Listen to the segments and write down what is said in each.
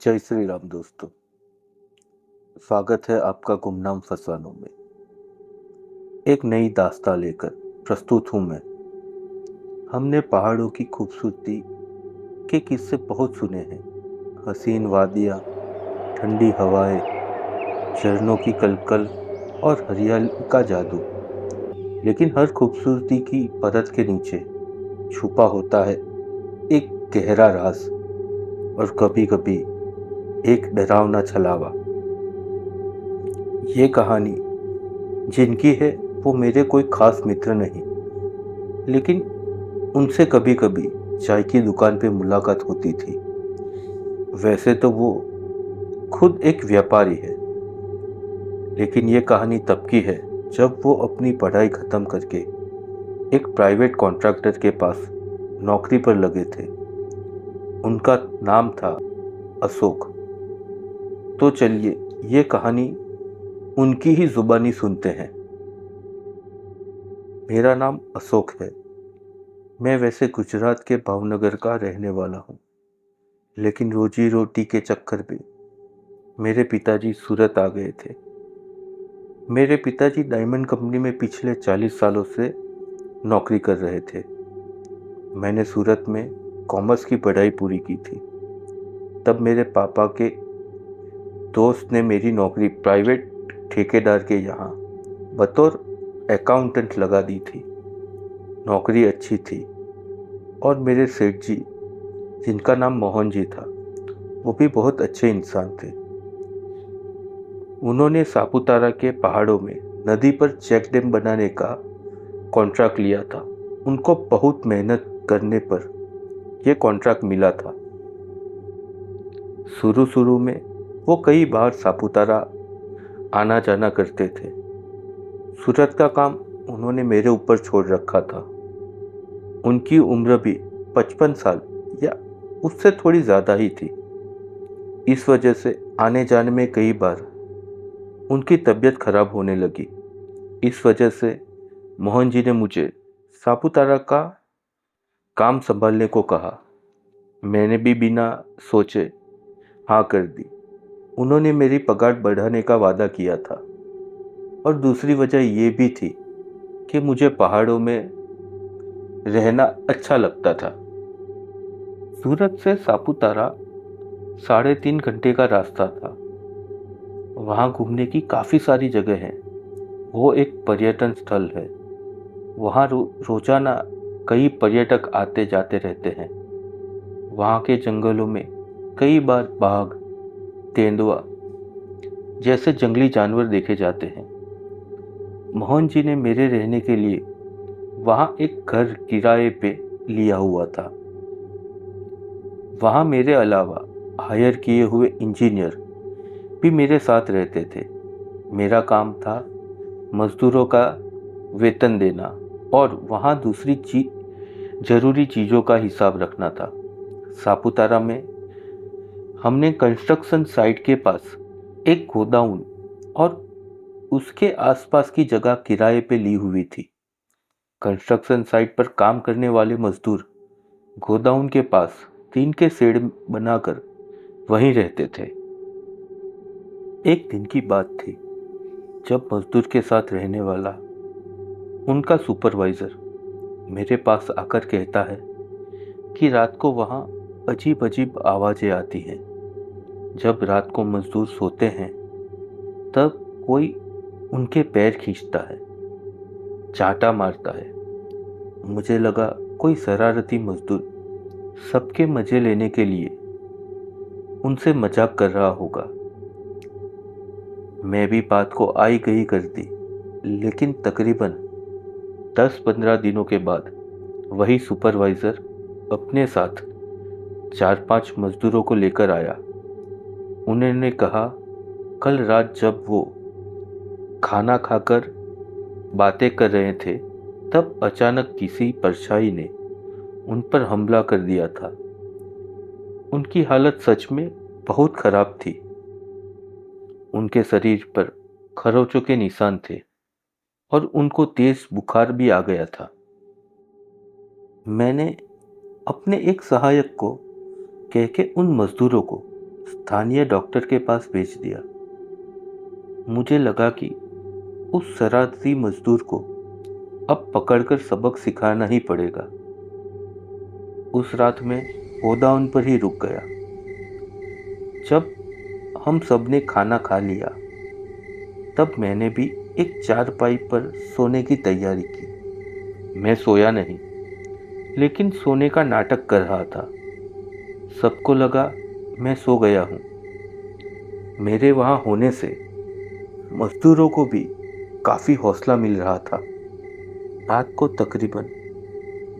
जय श्री राम दोस्तों। स्वागत है आपका गुमनाम फसानों में। एक नई दास्तां लेकर प्रस्तुत हूँ मैं। हमने पहाड़ों की खूबसूरती के किस्से बहुत सुने हैं। हसीन वादियाँ, ठंडी हवाएं, झरनों की कलकल और हरियाली का जादू। लेकिन हर खूबसूरती की परत के नीचे छुपा होता है एक गहरा राज और कभी कभी एक डरावना छलावा। ये कहानी जिनकी है वो मेरे कोई खास मित्र नहीं, लेकिन उनसे कभी कभी चाय की दुकान पे मुलाकात होती थी। वैसे तो वो खुद एक व्यापारी है, लेकिन ये कहानी तब की है जब वो अपनी पढ़ाई खत्म करके एक प्राइवेट कॉन्ट्रैक्टर के पास नौकरी पर लगे थे। उनका नाम था अशोक। तो चलिए ये कहानी उनकी ही जुबानी सुनते हैं। मेरा नाम अशोक है। मैं वैसे गुजरात के भावनगर का रहने वाला हूँ, लेकिन रोजी रोटी के चक्कर में मेरे पिताजी सूरत आ गए थे। मेरे पिताजी डायमंड कंपनी में पिछले 40 सालों से नौकरी कर रहे थे। मैंने सूरत में कॉमर्स की पढ़ाई पूरी की थी। तब मेरे पापा के दोस्त ने मेरी नौकरी प्राइवेट ठेकेदार के यहाँ बतौर अकाउंटेंट लगा दी थी। नौकरी अच्छी थी और मेरे सेठ जी, जिनका नाम मोहन जी था, वो भी बहुत अच्छे इंसान थे। उन्होंने सापुतारा के पहाड़ों में नदी पर चेक डैम बनाने का कॉन्ट्रैक्ट लिया था। उनको बहुत मेहनत करने पर यह कॉन्ट्रैक्ट मिला था। शुरू में वो कई बार सापुतारा आना जाना करते थे। सूरत का काम उन्होंने मेरे ऊपर छोड़ रखा था। उनकी उम्र भी 55 साल या उससे थोड़ी ज़्यादा ही थी। इस वजह से आने जाने में कई बार उनकी तबीयत खराब होने लगी। इस वजह से मोहन जी ने मुझे सापुतारा का काम संभालने को कहा। मैंने भी बिना सोचे हाँ कर दी। उन्होंने मेरी पगार बढ़ाने का वादा किया था और दूसरी वजह ये भी थी कि मुझे पहाड़ों में रहना अच्छा लगता था। सूरत से सापुतारा 3.5 घंटे का रास्ता था। वहाँ घूमने की काफ़ी सारी जगह हैं। वो एक पर्यटन स्थल है। वहाँ रोजाना कई पर्यटक आते जाते रहते हैं। वहाँ के जंगलों में कई बार बाघ, तेंदुआ जैसे जंगली जानवर देखे जाते हैं। मोहन जी ने मेरे रहने के लिए वहाँ एक घर किराए पे लिया हुआ था। वहाँ मेरे अलावा हायर किए हुए इंजीनियर भी मेरे साथ रहते थे। मेरा काम था मजदूरों का वेतन देना और वहाँ दूसरी जरूरी चीज़ों का हिसाब रखना था। सापुतारा में हमने कंस्ट्रक्शन साइट के पास एक गोडाउन और उसके आसपास की जगह किराए पे ली हुई थी। कंस्ट्रक्शन साइट पर काम करने वाले मजदूर गोडाउन के पास टीन के शेड बनाकर वहीं रहते थे। एक दिन की बात थी जब मजदूर के साथ रहने वाला उनका सुपरवाइजर मेरे पास आकर कहता है कि रात को वहाँ अजीब अजीब आवाज़ें आती हैं। जब रात को मजदूर सोते हैं तब कोई उनके पैर खींचता है, चांटा मारता है। मुझे लगा कोई शरारती मजदूर सबके मजे लेने के लिए उनसे मजाक कर रहा होगा। मैं भी बात को आई गई कर दी, लेकिन तकरीबन 10-15 दिनों के बाद वही सुपरवाइज़र अपने साथ 4-5 मजदूरों को लेकर आया। उन्होंने कहा कल रात जब वो खाना खाकर बातें कर रहे थे तब अचानक किसी परछाई ने उन पर हमला कर दिया था। उनकी हालत सच में बहुत खराब थी। उनके शरीर पर खरोंचों के निशान थे और उनको तेज बुखार भी आ गया था। मैंने अपने एक सहायक को कह के उन मजदूरों को स्थानीय डॉक्टर के पास भेज दिया। मुझे लगा कि उस शरारती मजदूर को अब पकड़कर सबक सिखाना ही पड़ेगा। उस रात में गोडाउन पर ही रुक गया। जब हम सब ने खाना खा लिया तब मैंने भी एक चारपाई पर सोने की तैयारी की। मैं सोया नहीं, लेकिन सोने का नाटक कर रहा था। सबको लगा मैं सो गया हूँ। मेरे वहाँ होने से मजदूरों को भी काफ़ी हौसला मिल रहा था। रात को तकरीबन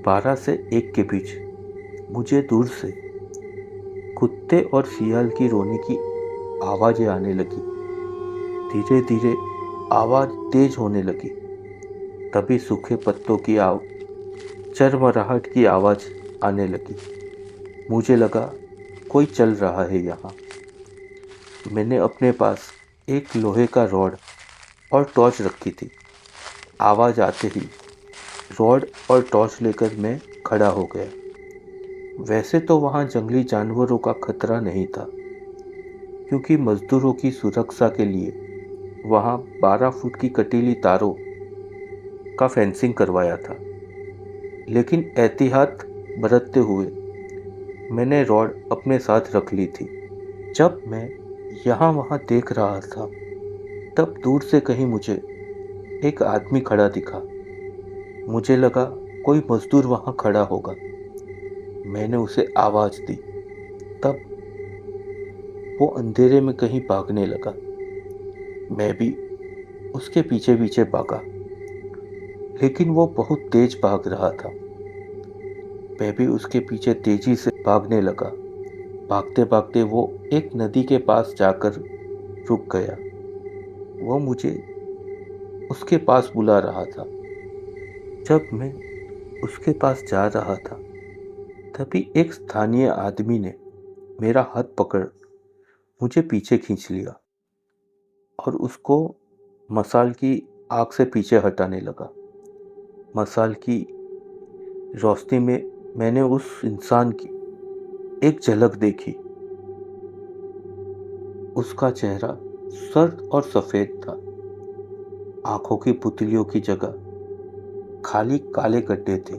12 से 1 के बीच मुझे दूर से कुत्ते और सियाल की रोने की आवाज़ें आने लगी। धीरे धीरे आवाज़ तेज होने लगी। तभी सूखे पत्तों की चरमराहट की आवाज़ आने लगी। मुझे लगा कोई चल रहा है यहाँ। मैंने अपने पास एक लोहे का रॉड और टॉर्च रखी थी। आवाज़ आते ही रॉड और टॉर्च लेकर मैं खड़ा हो गया। वैसे तो वहाँ जंगली जानवरों का खतरा नहीं था, क्योंकि मजदूरों की सुरक्षा के लिए वहाँ 12 फुट की कटीली तारों का फेंसिंग करवाया था। लेकिन एहतियात बरतते हुए मैंने रॉड अपने साथ रख ली थी। जब मैं यहाँ वहाँ देख रहा था तब दूर से कहीं मुझे एक आदमी खड़ा दिखा। मुझे लगा कोई मजदूर वहाँ खड़ा होगा। मैंने उसे आवाज़ दी। तब वो अंधेरे में कहीं भागने लगा। मैं भी उसके पीछे पीछे भागा, लेकिन वो बहुत तेज भाग रहा था। मैं भी उसके पीछे तेजी से भागने लगा। भागते भागते वो एक नदी के पास जाकर रुक गया। वो मुझे उसके पास बुला रहा था। जब मैं उसके पास जा रहा था तभी एक स्थानीय आदमी ने मेरा हाथ पकड़ मुझे पीछे खींच लिया और उसको मसाल की आग से पीछे हटाने लगा। मसाल की रोशनी में मैंने उस इंसान की एक झलक देखी। उसका चेहरा सर्द और सफ़ेद था। आंखों की पुतलियों की जगह खाली काले गड्ढे थे।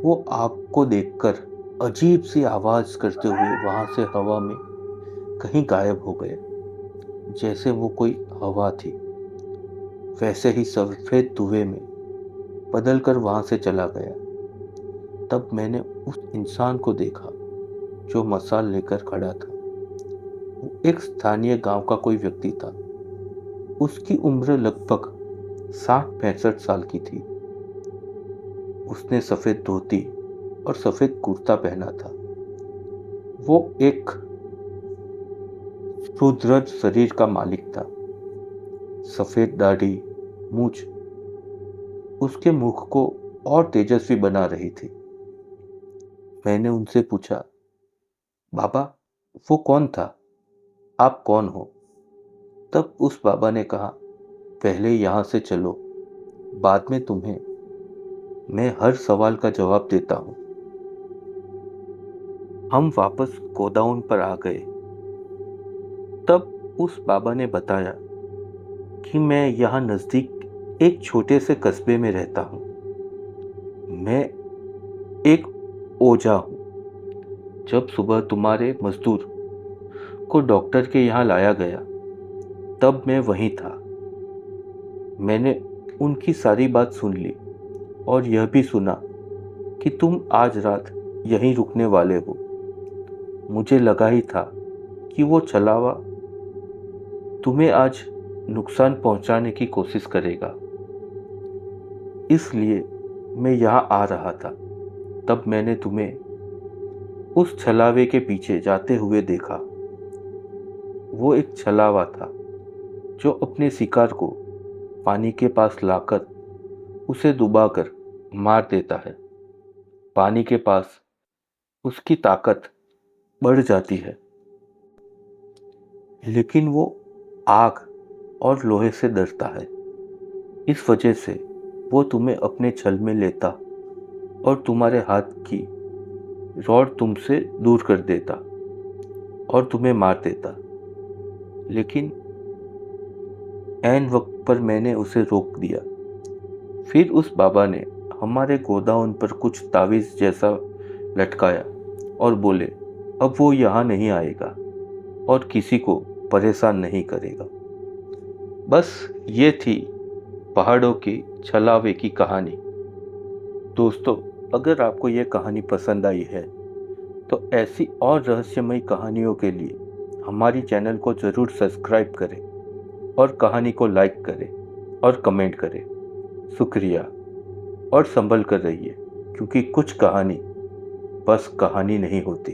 वो आग को देखकर अजीब सी आवाज़ करते हुए वहाँ से हवा में कहीं गायब हो गए। जैसे वो कोई हवा थी, वैसे ही सफ़ेद धुएं में बदलकर वहाँ से चला गया। तब मैंने उस इंसान को देखा जो मसाल लेकर खड़ा था। वो एक स्थानीय गांव का कोई व्यक्ति था। उसकी उम्र लगभग 60-65 साल की थी। उसने सफ़ेद धोती और सफ़ेद कुर्ता पहना था। वो एक सुदृढ़ शरीर का मालिक था। सफ़ेद दाढ़ी, मूछ उसके मुख को और तेजस्वी बना रही थी। मैंने उनसे पूछा, बाबा, वो कौन था? आप कौन हो? तब उस बाबा ने कहा, पहले यहाँ से चलो, बाद में तुम्हें मैं हर सवाल का जवाब देता हूँ। हम वापस गोडाउन पर आ गए। तब उस बाबा ने बताया कि मैं यहाँ नज़दीक एक छोटे से कस्बे में रहता हूँ। मैं एक ओझा हूँ। जब सुबह तुम्हारे मजदूर को डॉक्टर के यहाँ लाया गया तब मैं वहीं था। मैंने उनकी सारी बात सुन ली और यह भी सुना कि तुम आज रात यहीं रुकने वाले हो। मुझे लगा ही था कि वो छलावा तुम्हें आज नुकसान पहुंचाने की कोशिश करेगा, इसलिए मैं यहाँ आ रहा था। तब मैंने तुम्हें उस छलावे के पीछे जाते हुए देखा। वो एक छलावा था जो अपने शिकार को पानी के पास लाकर उसे डुबाकर मार देता है। पानी के पास उसकी ताकत बढ़ जाती है, लेकिन वो आग और लोहे से डरता है। इस वजह से वो तुम्हें अपने छल में लेता और तुम्हारे हाथ की रॉड तुमसे दूर कर देता। और तुम्हें मार देता, लेकिन ऐन वक्त पर मैंने उसे रोक दिया। फिर उस बाबा ने हमारे गोदाउन पर कुछ तावीज़ जैसा लटकाया और बोले, अब वो यहाँ नहीं आएगा और किसी को परेशान नहीं करेगा। बस ये थी पहाड़ों की छलावे की कहानी। दोस्तों, अगर आपको ये कहानी पसंद आई है तो ऐसी और रहस्यमयी कहानियों के लिए हमारी चैनल को ज़रूर सब्सक्राइब करें और कहानी को लाइक करें और कमेंट करें। शुक्रिया। और संभल कर रहिए, क्योंकि कुछ कहानी बस कहानी नहीं होती।